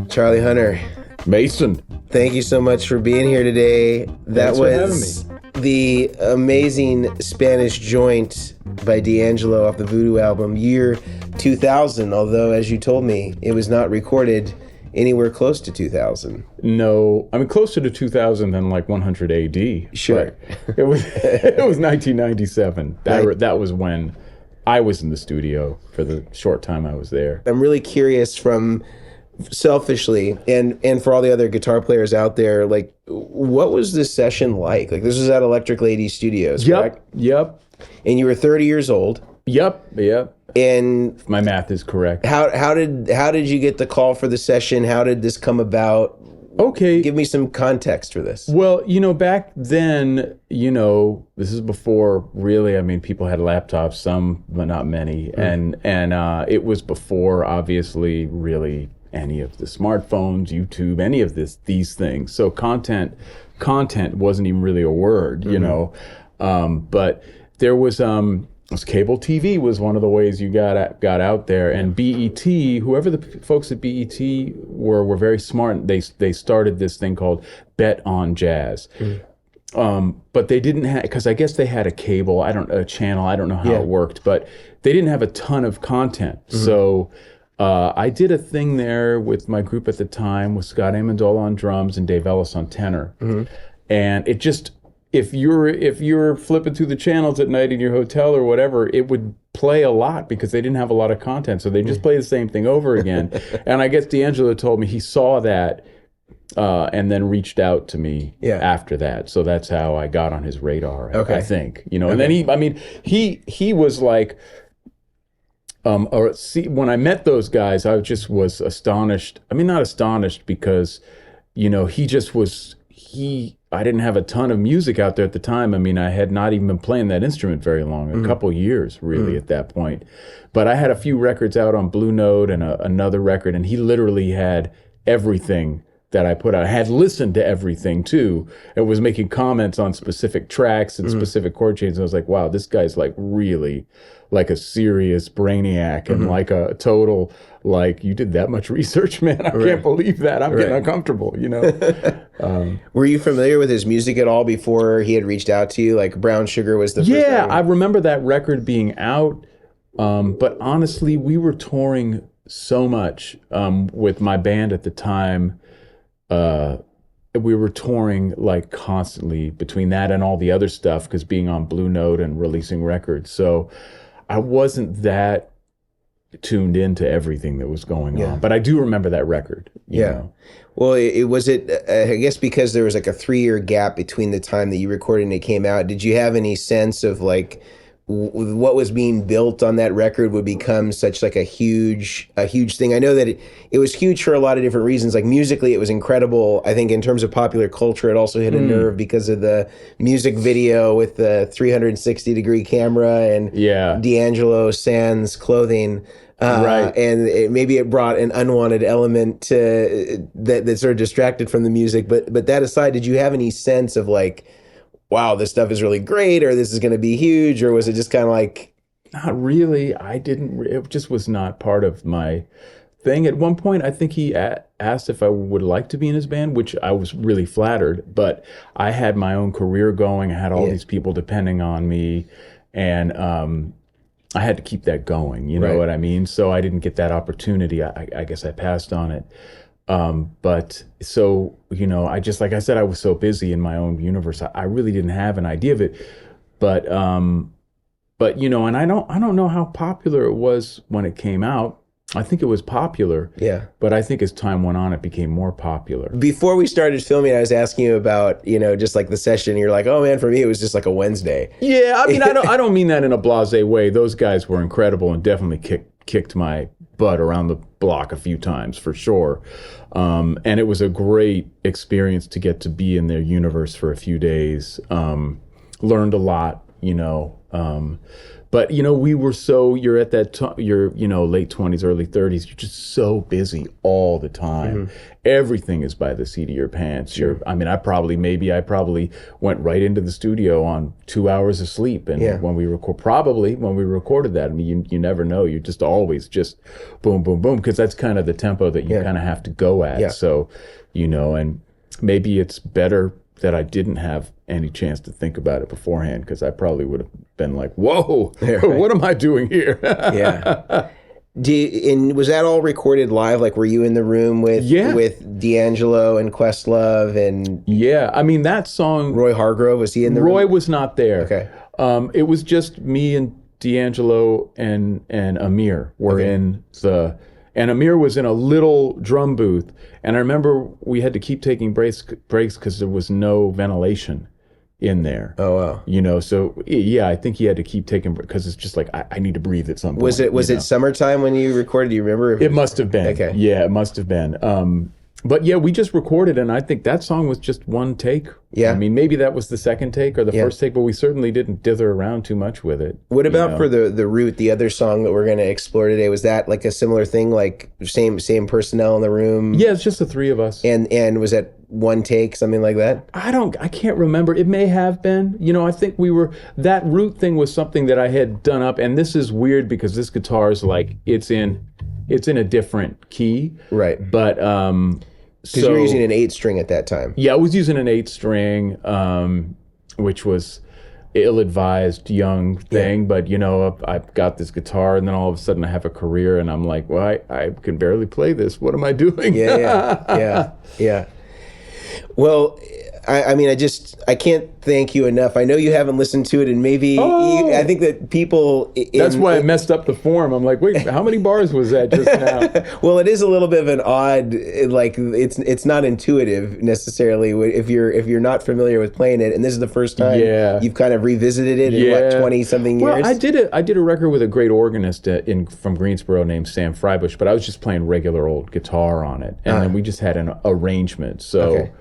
Charlie Hunter. Mason. Thank you so much for being here today. That was the amazing Spanish Joint by D'Angelo off the Voodoo album, year 2000, although, as you told me, it was not recorded anywhere close to 2000. No, I mean, closer to 2000 than like 100 AD. Sure. It was 1997. That was when I was in the studio for the short time I was there. I'm really curious from selfishly and for all the other guitar players out there, like, what was this session like? Like, this was at Electric Lady Studios, correct? Yep. And you were 30 years old. Yep. And if my math is correct. How did you get the call for the session? How did this come about? Okay. Give me some context for this. Well, back then, this is before really, I mean, people had laptops, some, but not many. And it was before, obviously, really any of the smartphones, YouTube, any of these things. So content wasn't even really a word, but there was cable TV was one of the ways you got out there, and BET, whoever the folks at BET were very smart. They started this thing called Bet on Jazz. But they didn't have, because I guess they had a channel. I don't know how it worked, but they didn't have a ton of content. So I did a thing there with my group at the time with Scott Amendola on drums and Dave Ellis on tenor. And it just, if you're flipping through the channels at night in your hotel or whatever, it would play a lot because they didn't have a lot of content. So they just play the same thing over again. And I guess D'Angelo told me he saw that and then reached out to me after that. So that's how I got on his radar, I think. And then he was like, when I met those guys, I just was astonished. I mean, not astonished because, he just was, I didn't have a ton of music out there at the time. I mean, I had not even been playing that instrument very long, a couple years really at that point. But I had a few records out on Blue Note and another record, and he literally had everything that I put out. I had listened to everything too, and was making comments on specific tracks and specific chord changes. I was like, wow, this guy's like really like a serious brainiac and like a total, like, you did that much research, man. I can't believe that. I'm getting uncomfortable, Were you familiar with his music at all before he had reached out to you? Like Brown Sugar was the first album? I remember that record being out, but honestly, we were touring so much with my band at the time. We were touring like constantly between that and all the other stuff, because being on Blue Note and releasing records. So I wasn't that tuned into everything that was going on, but I do remember that record. You know? Well, I guess because there was like a 3-year gap between the time that you recorded and it came out, did you have any sense of like what was being built on that record would become such like a huge thing? I know that it was huge for a lot of different reasons. Like musically, it was incredible. I think in terms of popular culture, it also hit a nerve because of the music video with the 360-degree camera and D'Angelo sans clothing. And maybe it brought an unwanted element to that sort of distracted from the music. But that aside, did you have any sense of like, wow, this stuff is really great, or this is going to be huge, or was it just kind of like... Not really. It just was not part of my thing. At one point, I think he asked if I would like to be in his band, which I was really flattered, but I had my own career going. I had all these people depending on me, and I had to keep that going. You know Right. what I mean? So I didn't get that opportunity. I guess I passed on it. But so, you know, I just, like I said, I was so busy in my own universe. I really didn't have an idea of it. But, you know, and I don't know how popular it was when it came out. I think it was popular. Yeah. But I think as time went on, it became more popular. Before we started filming, I was asking you about, you know, just like the session. And you're like, oh man, for me, it was just like a Wednesday. Yeah. I mean, I don't mean that in a blasé way. Those guys were incredible and definitely kicked my butt around the block a few times for sure. And it was a great experience to get to be in their universe for a few days. Learned a lot, you know. But, you know, you're at that, you're, you know, late 20s, early 30s. You're just so busy all the time. Mm-hmm. Everything is by the seat of your pants. Sure. I probably went right into the studio on 2 hours of sleep. And when we recorded that, I mean, you never know. You're just always just boom, boom, boom, because that's kind of the tempo that you kind of have to go at. Yeah. So, you know, and maybe it's better that I didn't have any chance to think about it beforehand, because I probably would have been like, whoa, what am I doing here? Yeah. And was that all recorded live? Like, were you in the room with D'Angelo and Questlove and... Yeah, I mean, that song... Roy Hargrove, was he in the room? Roy was not there. Okay. It was just me and D'Angelo and Amir were in the... And Amir was in a little drum booth. And I remember we had to keep taking breaks because there was no ventilation in there. Oh, wow. You know, so yeah, I think he had to keep taking, because it's just like, I need to breathe at some point. Was it summertime when you recorded? Do you remember? It must have been. Okay. Yeah, it must have been. But yeah, we just recorded, and I think that song was just one take. Yeah. I mean, maybe that was the second take or the first take, but we certainly didn't dither around too much with it. What about for the Root, the other song that we're going to explore today? Was that like a similar thing, like same personnel in the room? Yeah, it's just the three of us. And was that one take, something like that? I can't remember. It may have been. You know, I think that Root thing was something that I had done up, and this is weird because this guitar is like, it's in a different key. Right. But, because you were using an 8-string at that time. Yeah, I was using an 8-string, which was ill-advised young thing. Yeah. But, you know, I've got this guitar, and then all of a sudden I have a career, and I'm like, well, I can barely play this. What am I doing? Yeah. Well, I mean, I can't thank you enough. I know you haven't listened to it, and maybe I think that people... That's why I messed up the form. I'm like, wait, how many bars was that just now? Well, it is a little bit of an odd, like, it's not intuitive necessarily if you're not familiar with playing it, and this is the first time you've kind of revisited it in, what, 20-something years? Well, I did a record with a great organist from Greensboro named Sam Freibush, but I was just playing regular old guitar on it, and then we just had an arrangement, so... Okay.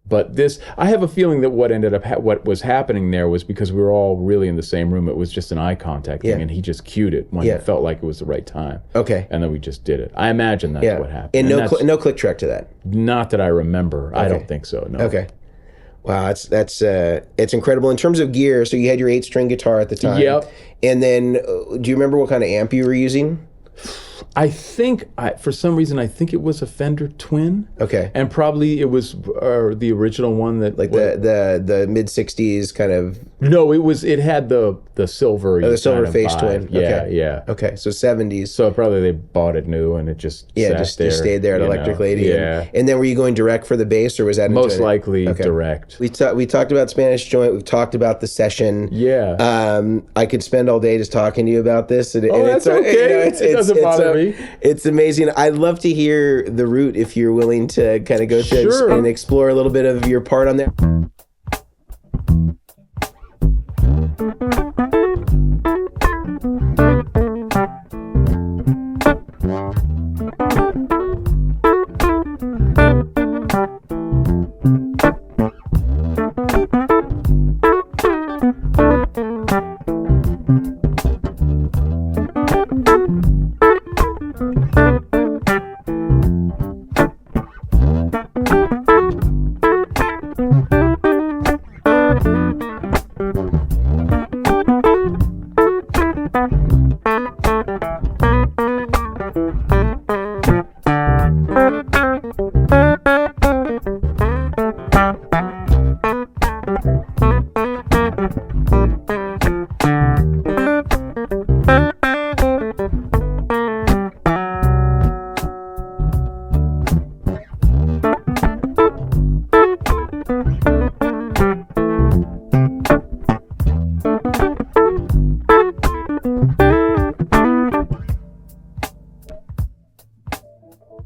But I have a feeling that what was happening there was because we were all really in the same room. It was just an eye contact thing, and he just cued it when he felt like it was the right time. Okay. And then we just did it. I imagine that's what happened. And no click track to that? Not that I remember. Okay. I don't think so, no. Okay. Wow, it's incredible. In terms of gear, so you had your 8-string guitar at the time. Yep. And then, do you remember what kind of amp you were using? I think, for some reason, I think it was a Fender Twin. Okay. And probably it was the original one that... Like the mid-60s kind of... No, it had the silver... Oh, the silver face Twin. Yeah, yeah. Okay, so 70s. So probably they bought it new and it just just stayed there at Electric Lady. Yeah. And then were you going direct for the bass, or was that... Most likely direct. We talked about Spanish Joint. We've talked about the session. Yeah. I could spend all day just talking to you about this. And that's okay. It doesn't bother me. It's amazing. I'd love to hear the Root if you're willing to kind of go through and explore a little bit of your part on there.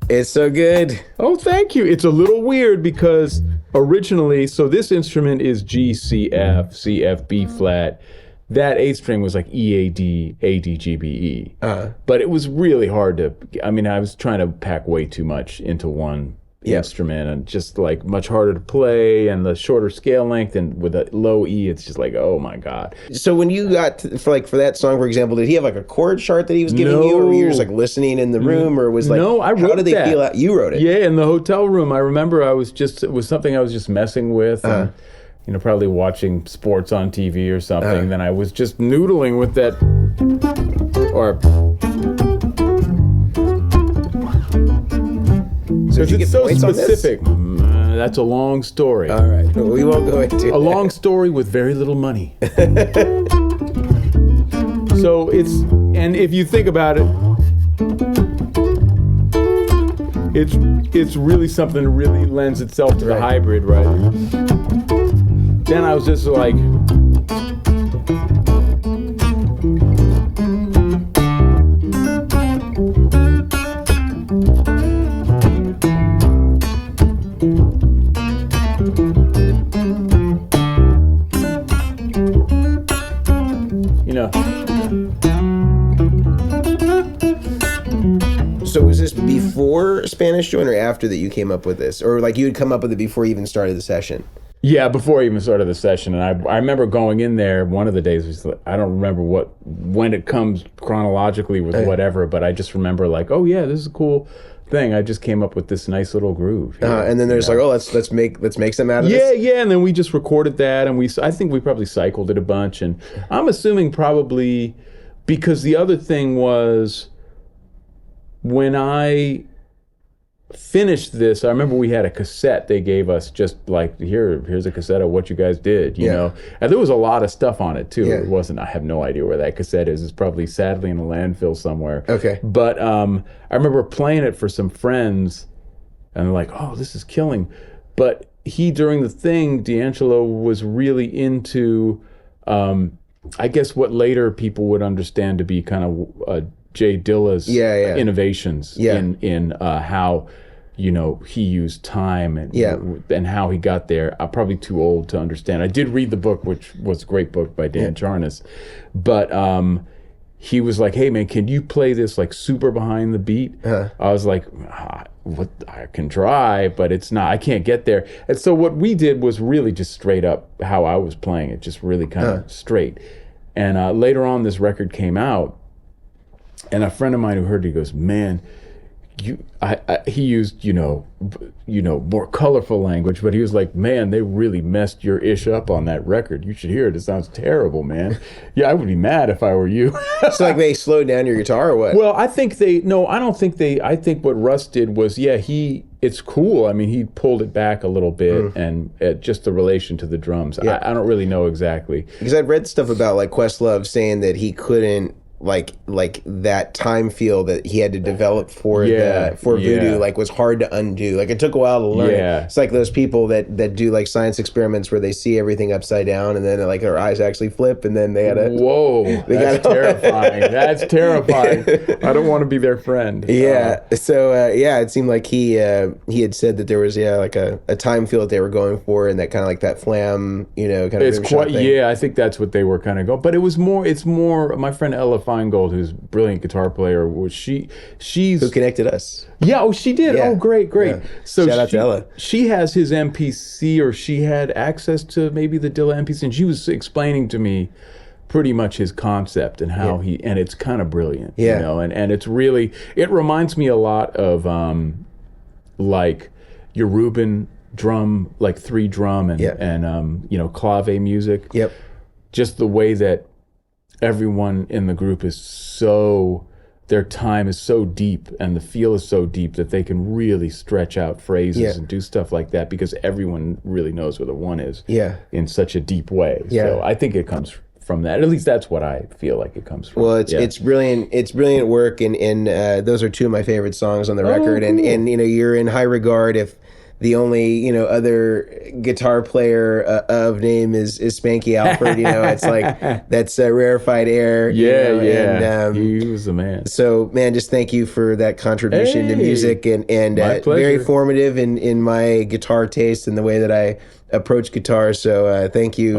It's so good. Oh, thank you. It's a little weird because originally, so this instrument is G, C, F, C, F, B flat. That 8th string was like E, A, D, A, D, G, B, E. But it was really hard to, I mean, I was trying to pack way too much into one instrument, and just like much harder to play, and the shorter scale length, and with a low E, it's just like, oh my God. So when you got for that song, for example, did he have like a chord chart that he was giving you, or were you just like listening in the room, or was like, no, I wrote how did they that. feel out? You wrote it. Yeah, in the hotel room. I remember it was something I was just messing with, and, probably watching sports on TV or something. Then I was just noodling with that, or So did you it's get so points on this? specific. That's a long story. All right, we won't go into A long story with very little money. So and if you think about it, it's really something that really lends itself to the hybrid, right? Then I was just like, So was this before Spanish Joint or after that you came up with this? Or like you had come up with it before you even started the session? yeah, before I even started the session. And I remember going in there, one of the days, I don't remember when it comes chronologically with whatever, but I just remember like, oh yeah, this is a cool thing. I just came up with this nice little groove. And then there's like, oh, let's make some out of this. Yeah, and then we just recorded that, and I think we probably cycled it a bunch, and I'm assuming probably because the other thing was when I finished this, I remember we had a cassette they gave us, just like, here's a cassette of what you guys did, you know? And there was a lot of stuff on it too. Yeah. It wasn't, I have no idea where that cassette is. It's probably sadly in a landfill somewhere. Okay. But I remember playing it for some friends, and they're like, oh, this is killing. But during the thing, D'Angelo was really into, I guess what later people would understand to be kind of Jay Dilla's innovations in how, he used time and how he got there. I'm probably too old to understand. I did read the book, which was a great book by Dan Charnas, but he was like, hey man, can you play this like super behind the beat? I was like, what? I can try, but it's not, I can't get there. And so what we did was really just straight up how I was playing it, just really kind of straight. And later on, this record came out, and a friend of mine who heard it, he goes, man, he used, more colorful language, but he was like, man, they really messed your ish up on that record. You should hear it. It sounds terrible, man. Yeah, I would be mad if I were you. So like they slowed down your guitar or what? Well, I think I think what Russ did was, it's cool. I mean, he pulled it back a little bit, and just the relation to the drums. I don't really know exactly. Because I've read stuff about like Questlove saying that he couldn't like that time feel that he had to develop for Voodoo like was hard to undo. Like it took a while to learn it. It's like those people that do like science experiments where they see everything upside down and then like their eyes actually flip and then they gotta that's terrifying. That's terrifying. I don't want to be their friend. So it seemed like he had said that there was like a time feel that they were going for, and that kind of like that flam kind of it's quite thing. I think that's what they were kind of going, but it's more my friend Ella Feingold, who's a brilliant guitar player, was she's who connected us. She did. Yeah. Oh, great. Yeah. So shout out to Ella. She has his MPC, or she had access to maybe the Dilla MPC, and she was explaining to me pretty much his concept and how and it's kind of brilliant, and it's really, it reminds me a lot of like your Rubin drum, like 3 drum and clave music. Yep. Just the way that everyone in the group is their time is so deep and the feel is so deep that they can really stretch out phrases and do stuff like that because everyone really knows where the one is in such a deep way. So I think it comes from that. At least that's what I feel like it comes from. Well, it's brilliant. It's brilliant work, and those are 2 of my favorite songs on the record. Cool. And you're in high regard if the only, other guitar player of name is Spanky Alford. It's like that's rarefied air. Yeah, yeah. And He was the man. so, man, just thank you for that contribution to music, and my pleasure. very formative in my guitar taste and the way that I approach guitar. So thank you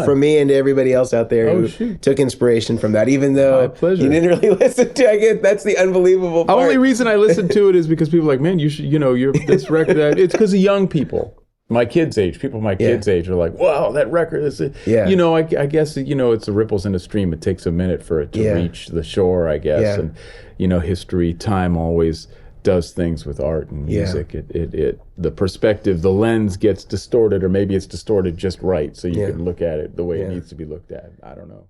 from me and to everybody else out there who took inspiration from that, even though you didn't really listen to it. That's the unbelievable part. The only reason I listened to it is because people are like, man, you should, you're this record. It's because of young people. My kids' age, people my kids' age are like, wow, that record is it. Yeah. I guess, it's the ripples in a stream. It takes a minute for it to reach the shore, I guess. And, history, time always does things with art and music. It the perspective, the lens gets distorted, or maybe it's distorted just right, so you can look at it the way it needs to be looked at. I don't know.